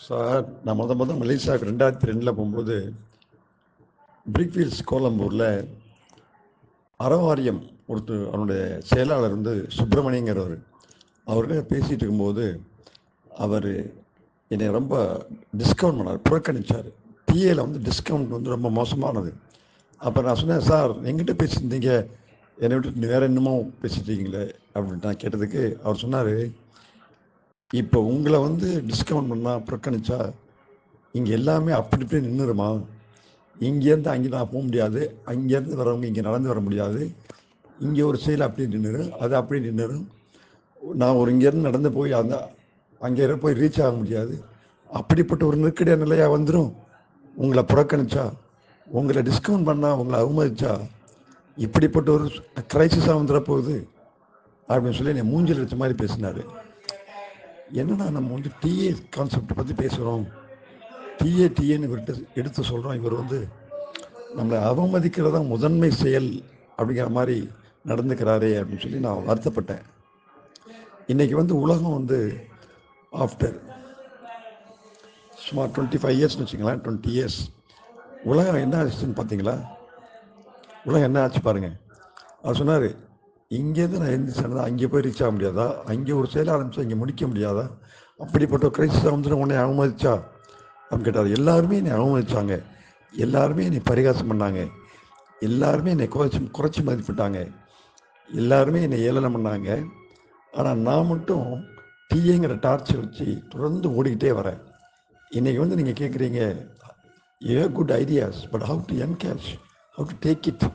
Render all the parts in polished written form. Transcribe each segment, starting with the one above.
Sir, நான் மலேசியாவுக்கு 2002 போகும்போது பிரிக்ஃபீல்ட்ஸ் கோலம்பூரில் அறவாரியம் ஒருத்தர் அவனுடைய செயலாளர் சுப்பிரமணியங்கிறவர். அவர்கிட்ட பேசிகிட்டு இருக்கும்போது அவர் என்னை ரொம்ப டிஸ்கவுண்ட் பண்ணார், புறக்கணித்தார். டிஏல டிஸ்கவுண்ட் ரொம்ப மோசமானது. அப்போ நான் சொன்னேன், சார் எங்கிட்ட பேசியிருந்தீங்க, என்னை விட்டு வேறு என்னமோ பேசிட்டீங்களே அப்படின்ட்டு நான் கேட்டதுக்கு அவர் சொன்னார், இப்போ உங்களை டிஸ்கவுண்ட் பண்ணால் புறக்கணிச்சா இங்கே எல்லாமே அப்படி இப்படி நின்றுருமா? இங்கேருந்து அங்கே நான் போக முடியாது, அங்கேருந்து வரவங்க இங்கே நடந்து வர முடியாது, இங்கே ஒரு செயல் அப்படி நின்றுடும், அது அப்படி நின்றுடும், நான் இங்கேருந்து நடந்து போய் அங்கே போய் ரீச் ஆக முடியாது. அப்படிப்பட்ட ஒரு நெருக்கடியான நிலையாக வந்துடும். உங்களை புறக்கணிச்சா, உங்களை டிஸ்கவுண்ட் பண்ணால், உங்களை அவமதிச்சா இப்படிப்பட்ட ஒரு கிரைசிஸாக வந்துட போகுது அப்படின்னு சொல்லி என்னை மூஞ்சில் வச்ச மாதிரி பேசினார். என்னன்னா நம்ம டிஏ கான்செப்டை பற்றி பேசுகிறோம், டிஏன்னு இவர்கிட்ட எடுத்து சொல்கிறோம், இவர் நம்மளை அவமதிக்கிறதா முதன்மை செயல் அப்படிங்கிற மாதிரி நடந்துக்கிறாரே அப்படின்னு சொல்லி நான் வருத்தப்பட்டேன். இன்றைக்கி உலகம் ஆஃப்டர் சுமார் 25 இயர்ஸ்னு வச்சுங்களேன், 20 இயர்ஸ் உலகம் என்ன ஆச்சுன்னு பார்த்தீங்களா? உலகம் என்ன ஆச்சு பாருங்கள். அவர் சொன்னார், இங்கேருந்து நான் எழுந்திரிச்சேன்னா அங்கே போய் ரீச் ஆக முடியாதா, அங்கே ஒரு செயல் ஆரம்பித்தா இங்கே முடிக்க முடியாதா, அப்படிப்பட்ட ஒரு கிரைசிஸாக உன்னை அவமதிச்சா அப்படின்னு கேட்டார். எல்லாருமே என்னை அவமதிச்சாங்க, எல்லாருமே என்னை பரிகாசம் பண்ணாங்க, எல்லாருமே என்னை குறைச்சி மதிப்பிட்டாங்க, எல்லாருமே என்னை ஏளனம் பண்ணாங்க. ஆனால் நான் மட்டும் டிஏங்கிற டார்ச்சை வச்சு தொடர்ந்து ஓடிக்கிட்டே வரேன். இன்றைக்கி நீங்கள் கேட்குறீங்க, ஏ good ideas, but how to encash, how to take it.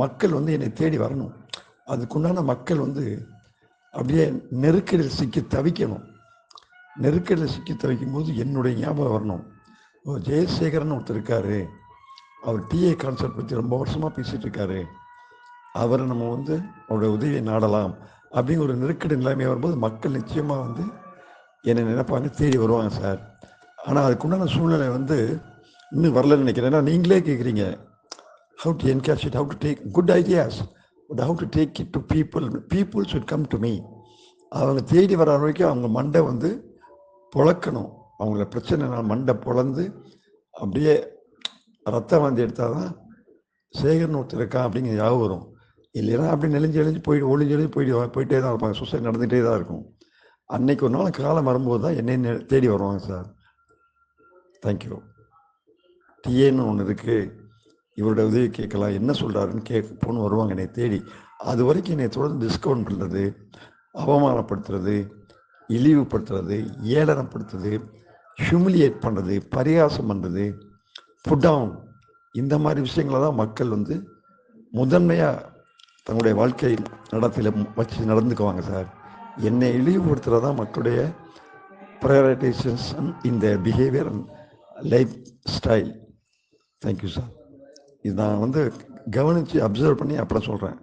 மக்கள் என்னை தேடி வரணும். அதுக்குண்டான மக்கள் அப்படியே நெருக்கடியில் சிக்கி தவிக்கணும். நெருக்கடியில் சிக்கி தவிக்கும் போது என்னுடைய ஞாபகம் வரணும். ஜெயசேகரன் ஒருத்தர் இருக்கார், அவர் டிஏ கான்செப்ட் பற்றி ரொம்ப வருஷமாக பேசிகிட்டு இருக்காரு, அவரை நம்ம அவருடைய உதவியை நாடலாம் அப்படிங்கிற ஒரு நெருக்கடி நிலைமை வரும்போது மக்கள் நிச்சயமாக என்னை நினைப்பாங்க, தேடி வருவாங்க சார். ஆனால் அதுக்குண்டான சூழ்நிலை இன்னும் வரலன்னு நினைக்கிறேன். ஏன்னா நீங்களே கேட்குறீங்க, how to encash it, how to take good ideas, but how to take it to people should come to me. அவங்க தேடி வர வரைக்கும் அவங்க மண்டை பொழக்கணும். அவங்கள பிரச்சனை மண்டை பொழந்து அப்படியே ரத்தம் எடுத்தால் தான் சேகர்னு ஒருத்தர் இருக்கான் அப்படிங்கிற ஞாபகம் வரும். இல்லைன்னா அப்படி நெளிஞ்சு போயிட்டே தான் இருப்பாங்க. சொசைட்டி நடந்துகிட்டே தான் இருக்கும். அன்னைக்கு ஒரு நாள் காலம் வரும்போது தான் என்னை தேடி வருவாங்க சார். தேங்க்யூ. டிஏன்னு ஒன்று இருக்குது, இவருடைய உதவி கேட்கலாம், என்ன சொல்கிறாருன்னு போன்னு வருவாங்க என்னை தேடி. அது வரைக்கும் என்னை தொடர்ந்து டிஸ்கவுண்ட் பண்ணுறது, அவமானப்படுத்துறது, இழிவுபடுத்துறது, ஏளனப்படுத்துறது, ஹியூமிலியேட் பண்ணுறது, பரிகாசம் பண்ணுறது, புட் டவுன், இந்த மாதிரி விஷயங்களை தான் மக்கள் முதன்மையாக தங்களுடைய வாழ்க்கை நடத்தையில் வச்சு நடந்துக்குவாங்க சார். என்னை இழிவுபடுத்துகிறது தான் மக்களுடைய ப்ரையாரிட்டைசேஷன் இந்த behaviour and life style. Thank you sir. இது நான் கவனித்து அப்சர்வ் பண்ணி அப்புறம் சொல்கிறேன்.